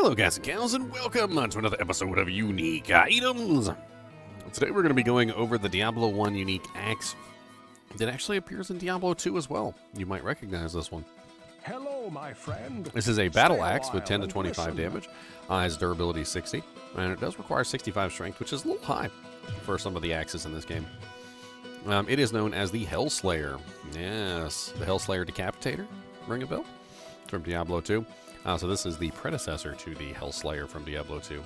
Hello guys and gals, and welcome to another episode of Unique Items. Today we're going to be going over the Diablo 1 unique axe that actually appears in Diablo 2 as well. You might recognize this one. Hello, my friend. This is a battle axe with 10 to 25 damage. Has durability 60, and it does require 65 strength, which is a little high for some of the axes in this game. It is known as the Hellslayer. Yes, the Hellslayer Decapitator. Ring a bell? From Diablo 2. So this is the predecessor to the Hellslayer from Diablo 2.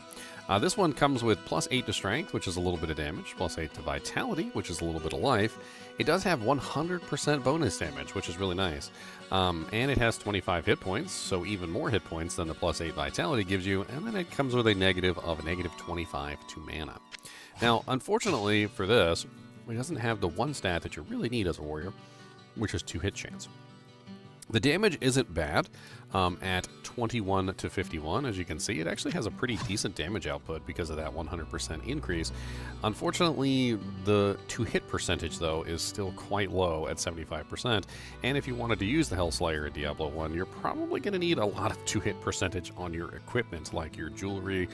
This one comes with plus 8 to strength, which is a little bit of damage, plus 8 to vitality, which is a little bit of life. It does have 100% bonus damage, which is really nice. And it has 25 hit points, so even more hit points than the plus 8 vitality gives you, and then it comes with a negative of a negative 25 to mana. Now, unfortunately for this, it doesn't have the one stat that you really need as a warrior, which is 2 hit chance. The damage isn't bad at 21 to 51. As you can see, it actually has a pretty decent damage output because of that 100% increase. Unfortunately, the 2-hit percentage, though, is still quite low at 75%. And if you wanted to use the Hellslayer in Diablo 1, you're probably going to need a lot of 2-hit percentage on your equipment, like your jewelry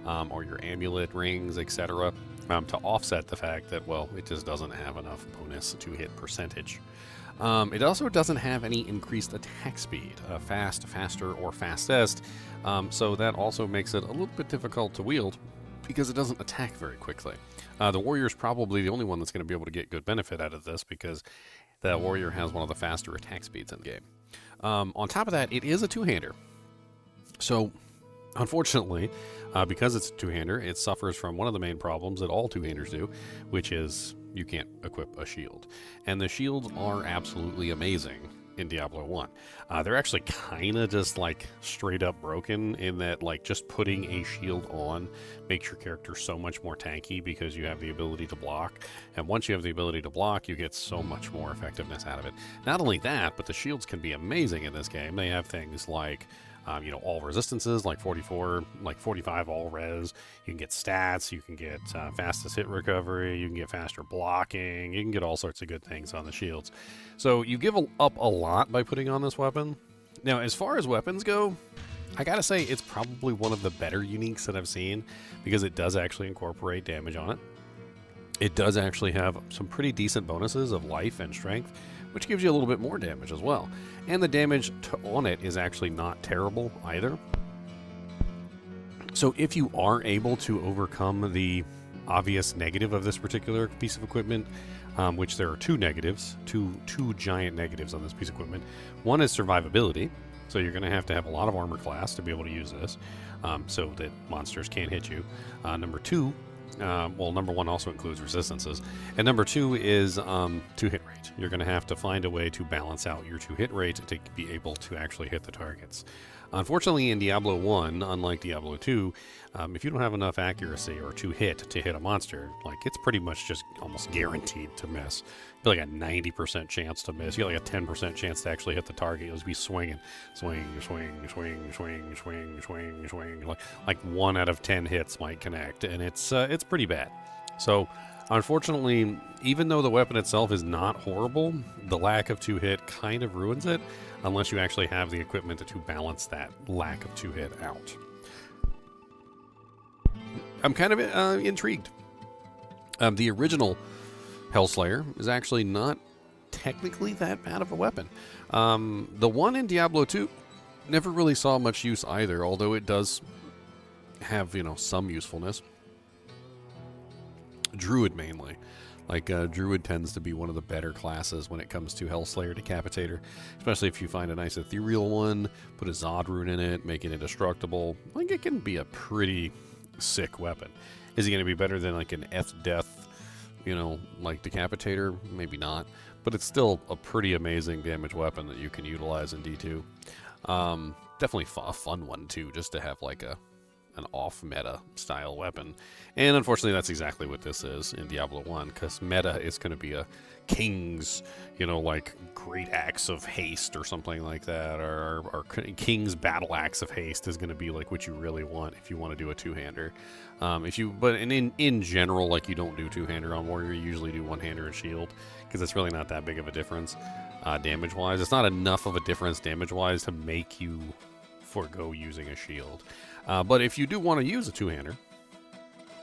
or your amulet rings, etc., to offset the fact that, well, it just doesn't have enough bonus 2-hit percentage. It also doesn't have any increased attack speed, fast, faster, or fastest, so that also makes it a little bit difficult to wield because it doesn't attack very quickly. The warrior is probably the only one that's going to be able to get good benefit out of this because the warrior has one of the faster attack speeds in the game. On top of that, it is a two-hander. So, unfortunately, because it's a two-hander, it suffers from one of the main problems that all two-handers do, which is you can't equip a shield. And the shields are absolutely amazing in Diablo 1. They're actually kind of just like straight up broken in that like just putting a shield on makes your character so much more tanky because you have the ability to block. And once you have the ability to block, you get so much more effectiveness out of it. Not only that, but the shields can be amazing in this game. They have things like all resistances, like 44, like 45 all res. You can get stats, you can get fastest hit recovery, you can get faster blocking, you can get all sorts of good things on the shields. So you give up a lot by putting on this weapon. Now, as far as weapons go, I gotta say it's probably one of the better uniques that I've seen because it does actually incorporate damage on it. It does actually have some pretty decent bonuses of life and strength, which gives you a little bit more damage as well. And the damage on it is actually not terrible either. So if you are able to overcome the obvious negative of this particular piece of equipment, which there are two negatives, two giant negatives on this piece of equipment. One is survivability. So you're going to have a lot of armor class to be able to use this so that monsters can't hit you. Number two, number one also includes resistances. And number two is 2-hit rate. You're going to have to find a way to balance out your 2-hit rate to be able to actually hit the targets. Unfortunately, in Diablo 1, unlike Diablo 2, if you don't have enough accuracy or 2-hit to hit a monster, like it's pretty much just almost guaranteed to miss. You'll like a 90% chance to miss. You got like a 10% chance to actually hit the target. You'll just be swinging. Like 1 out of 10 hits might connect, and it's pretty bad. So, unfortunately, even though the weapon itself is not horrible, the lack of 2-hit kind of ruins it, unless you actually have the equipment to balance that lack of 2-hit out. I'm kind of intrigued. The original Hellslayer is actually not technically that bad of a weapon. The one in Diablo 2 never really saw much use either, although it does have, some usefulness. Druid mainly. Like, Druid tends to be one of the better classes when it comes to Hellslayer Decapitator, especially if you find a nice ethereal one, put a Zod rune in it, make it indestructible. Like, it can be a pretty sick weapon. Is he going to be better than, like, an Death, like Decapitator? Maybe not. But it's still a pretty amazing damage weapon that you can utilize in D2. Definitely a fun one, too, just to have, like, an off-meta style weapon. And unfortunately, that's exactly what this is in Diablo 1, because meta is going to be a King's, like Great Axe of Haste or something like that, or King's Battle Axe of Haste is going to be like what you really want if you want to do a two-hander. But in general, like you don't do two-hander on warrior, you usually do one-hander and shield, because it's really not that big of a difference damage-wise. It's not enough of a difference damage-wise to make you forego using a shield. But if you do want to use a two-hander,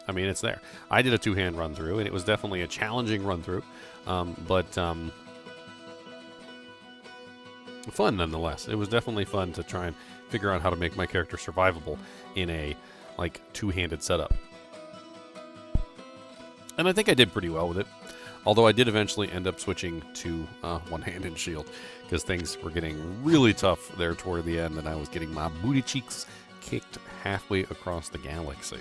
I mean, it's there. I did a two-hand run-through, and it was definitely a challenging run-through, but fun nonetheless. It was definitely fun to try and figure out how to make my character survivable in a, like, two-handed setup. And I think I did pretty well with it. Although I did eventually end up switching to one-handed shield because things were getting really tough there toward the end, and I was getting my booty cheeks kicked halfway across the galaxy.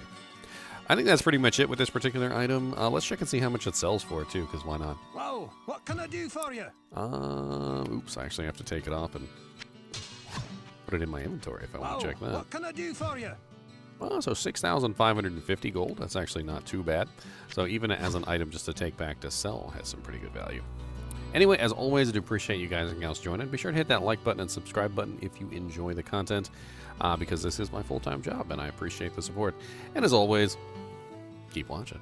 I think that's pretty much it with this particular item. Let's check and see how much it sells for, too, because why not? Whoa, what can I do for you? Oops, I actually have to take it off and put it in my inventory if I want to check that. What can I do for you? So 6,550 gold. That's actually not too bad. So even as an item just to take back to sell has some pretty good value. Anyway, as always, I do appreciate you guys and gals joining. Be sure to hit that like button and subscribe button if you enjoy the content, because this is my full-time job, and I appreciate the support. And as always, keep watching.